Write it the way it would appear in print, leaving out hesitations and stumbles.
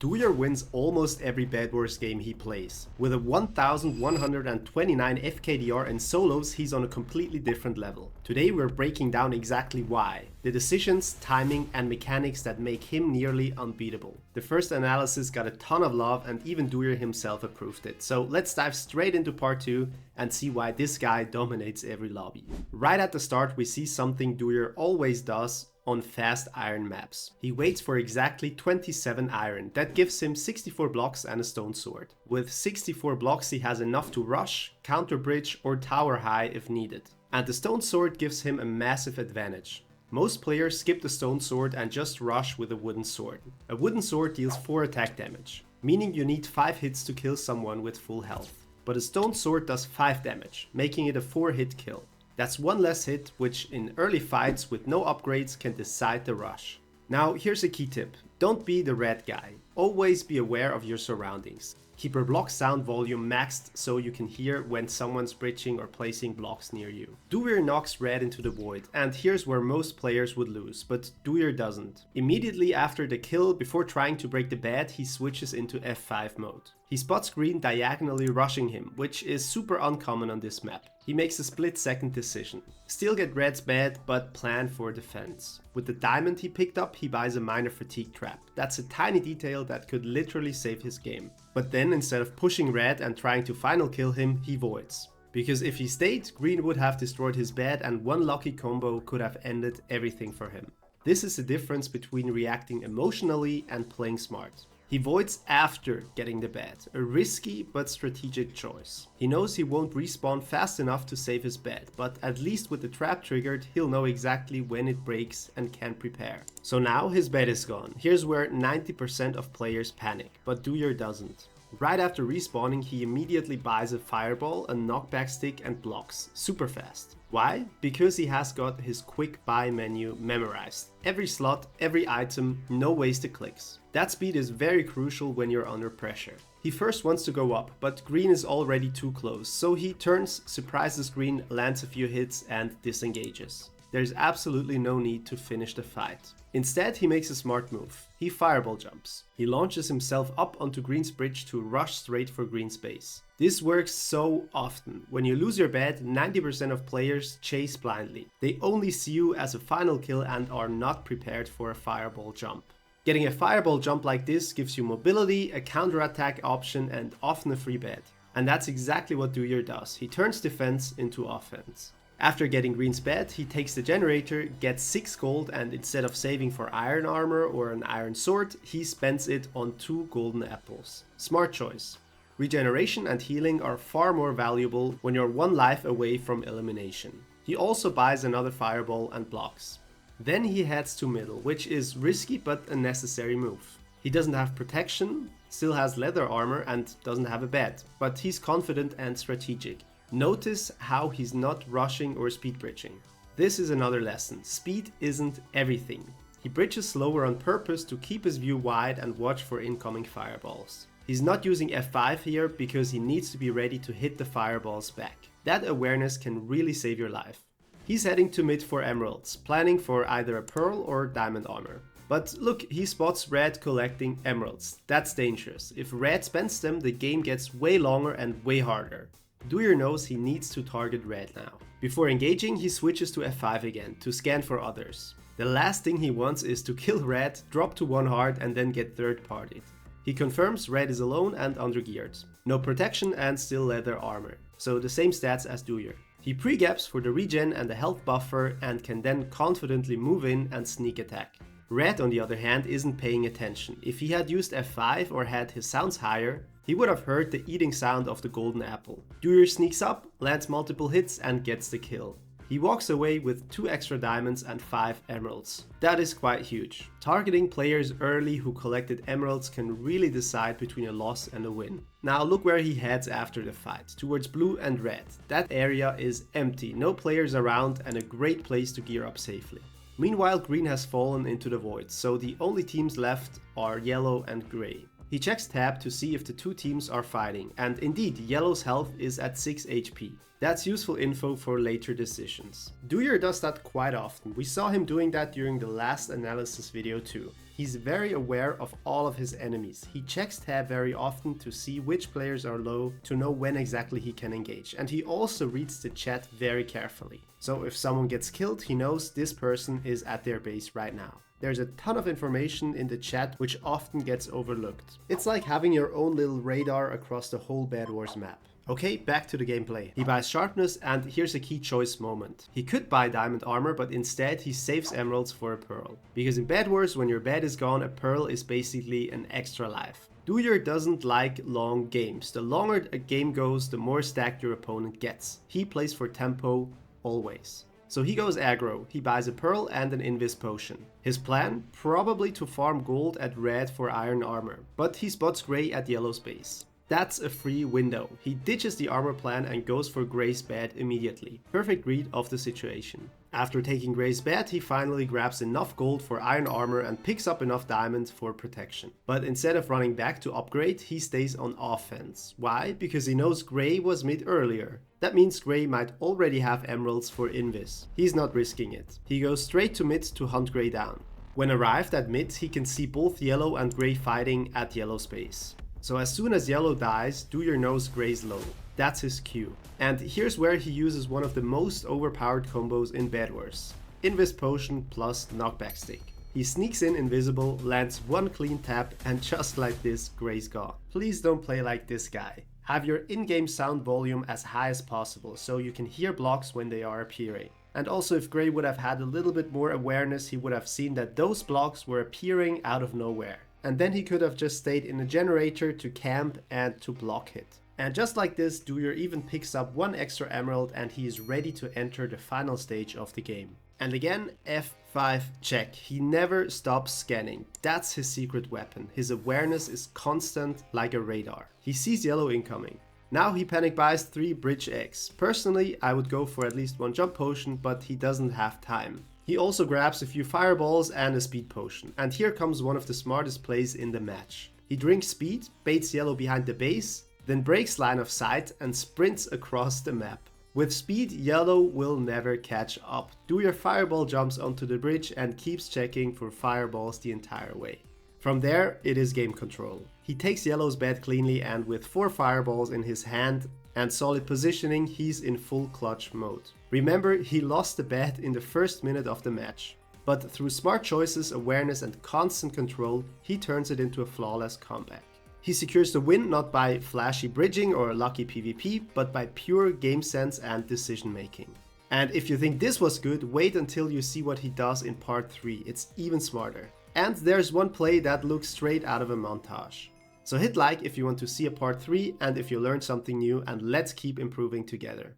Dewier wins almost every Bedwars game he plays. With a 1129 FKDR in solos, he's on a completely different level. Today we're breaking down exactly why, the decisions, timing and mechanics that make him nearly unbeatable. The first analysis got a ton of love and even Dewier himself approved it, so let's dive straight into part 2 and see why this guy dominates every lobby. Right at the start we see something Dewier always does on fast iron maps. He waits for exactly 27 iron, that gives him 64 blocks and a stone sword. With 64 blocks he has enough to rush, counter bridge or tower high if needed. And the stone sword gives him a massive advantage. Most players skip the stone sword and just rush with a wooden sword. A wooden sword deals 4 attack damage, meaning you need 5 hits to kill someone with full health. But a stone sword does 5 damage, making it a 4-hit kill. That's one less hit, which in early fights with no upgrades can decide the rush. Now here's a key tip, don't be the red guy, always be aware of your surroundings. Keep your block sound volume maxed so you can hear when someone's bridging or placing blocks near you. Dewier knocks red into the void, and here's where most players would lose, but Dewier doesn't. Immediately after the kill, before trying to break the bed, he switches into F5 mode. He spots green diagonally rushing him, which is super uncommon on this map. He makes a split-second decision. Still get red's bed, but plan for defense. With the diamond he picked up, he buys a minor fatigue trap. That's a tiny detail that could literally save his game. But then instead of pushing red and trying to final kill him, he voids. Because if he stayed, green would have destroyed his bed and one lucky combo could have ended everything for him. This is the difference between reacting emotionally and playing smart. He voids after getting the bed, a risky but strategic choice. He knows he won't respawn fast enough to save his bed, but at least with the trap triggered, he'll know exactly when it breaks and can prepare. So now his bed is gone. Here's where 90% of players panic, but Dewier doesn't. Right after respawning, he immediately buys a fireball, a knockback stick and blocks, super fast. Why? Because he has got his quick buy menu memorized. Every slot, every item, no wasted clicks. That speed is very crucial when you're under pressure. He first wants to go up, but green is already too close, so he turns, surprises green, lands a few hits and disengages. There's absolutely no need to finish the fight. Instead, he makes a smart move. He fireball jumps. He launches himself up onto green's bridge to rush straight for green's base. This works so often. When you lose your bed, 90% of players chase blindly. They only see you as a final kill and are not prepared for a fireball jump. Getting a fireball jump like this gives you mobility, a counterattack option and often a free bed. And that's exactly what Dewier does. He turns defense into offense. After getting green's bed, he takes the generator, gets 6 gold and instead of saving for iron armor or an iron sword, he spends it on 2 golden apples. Smart choice. Regeneration and healing are far more valuable when you're 1 life away from elimination. He also buys another fireball and blocks. Then he heads to middle, which is risky but a necessary move. He doesn't have protection, still has leather armor and doesn't have a bed, but he's confident and strategic. Notice how he's not rushing or speed bridging. This is another lesson. Speed isn't everything. He bridges slower on purpose to keep his view wide and watch for incoming fireballs. He's not using F5 here because he needs to be ready to hit the fireballs back. That awareness can really save your life. He's heading to mid for emeralds, planning for either a pearl or diamond armor. But look, he spots red collecting emeralds. That's dangerous. If red spends them, the game gets way longer and way harder. Dewier knows he needs to target red now. Before engaging, he switches to F5 again to scan for others. The last thing he wants is to kill red, drop to 1 heart and then get third-partied. He confirms red is alone and undergeared. No protection and still leather armor, so the same stats as Dewier. He pre-gaps for the regen and the health buffer and can then confidently move in and sneak attack. Red on the other hand isn't paying attention. If he had used F5 or had his sounds higher, he would have heard the eating sound of the golden apple. Dewier sneaks up, lands multiple hits and gets the kill. He walks away with 2 extra diamonds and 5 emeralds. That is quite huge. Targeting players early who collected emeralds can really decide between a loss and a win. Now look where he heads after the fight, towards blue and red. That area is empty, no players around and a great place to gear up safely. Meanwhile, green has fallen into the void, so the only teams left are yellow and grey. He checks tab to see if the two teams are fighting, and indeed, yellow's health is at 6 HP. That's useful info for later decisions. Dewier does that quite often. We saw him doing that during the last analysis video too. He's very aware of all of his enemies. He checks tab very often to see which players are low to know when exactly he can engage. And he also reads the chat very carefully. So if someone gets killed, he knows this person is at their base right now. There's a ton of information in the chat which often gets overlooked. It's like having your own little radar across the whole Bedwars map. Okay, back to the gameplay. He buys sharpness, and here's a key choice moment. He could buy diamond armor, but instead he saves emeralds for a pearl. Because in Bedwars, when your bed is gone, a pearl is basically an extra life. Dewier doesn't like long games. The longer a game goes, the more stacked your opponent gets. He plays for tempo, always. So he goes aggro. He buys a pearl and an invis potion. His plan? Probably to farm gold at red for iron armor. But he spots gray at yellow's base. That's a free window. He ditches the armor plan and goes for gray's bed immediately. Perfect read of the situation. After taking gray's bed, he finally grabs enough gold for iron armor and picks up enough diamonds for protection. But instead of running back to upgrade, he stays on offense. Why? Because he knows gray was mid earlier. That means gray might already have emeralds for invis. He's not risking it. He goes straight to mid to hunt gray down. When arrived at mid, he can see both yellow and gray fighting at yellow's base. So as soon as yellow dies, Dewier knows gray's low. That's his cue. And here's where he uses one of the most overpowered combos in Bedwars. Invis potion plus knockback stick. He sneaks in invisible, lands one clean tap, and just like this, gray's gone. Please don't play like this guy. Have your in-game sound volume as high as possible so you can hear blocks when they are appearing. And also, if gray would have had a little bit more awareness, he would have seen that those blocks were appearing out of nowhere. And then he could have just stayed in a generator to camp and to block hit. And just like this, Dewier even picks up one extra emerald and he is ready to enter the final stage of the game. And again, F5 check. He never stops scanning. That's his secret weapon. His awareness is constant like a radar. He sees yellow incoming. Now he panic buys 3 bridge eggs. Personally, I would go for at least 1 jump potion, but he doesn't have time. He also grabs a few fireballs and a speed potion. And here comes one of the smartest plays in the match. He drinks speed, baits yellow behind the base, then breaks line of sight and sprints across the map. With speed, yellow will never catch up. Dewier fireball jumps onto the bridge and keeps checking for fireballs the entire way. From there, it is game control. He takes yellow's bed cleanly, and with 4 fireballs in his hand and solid positioning, he's in full clutch mode. Remember, he lost the bet in the first minute of the match. But through smart choices, awareness and constant control, he turns it into a flawless comeback. He secures the win not by flashy bridging or lucky PvP, but by pure game sense and decision making. And if you think this was good, wait until you see what he does in part 3, it's even smarter. And there's one play that looks straight out of a montage. So hit like if you want to see a part 3 and if you learned something new, and let's keep improving together.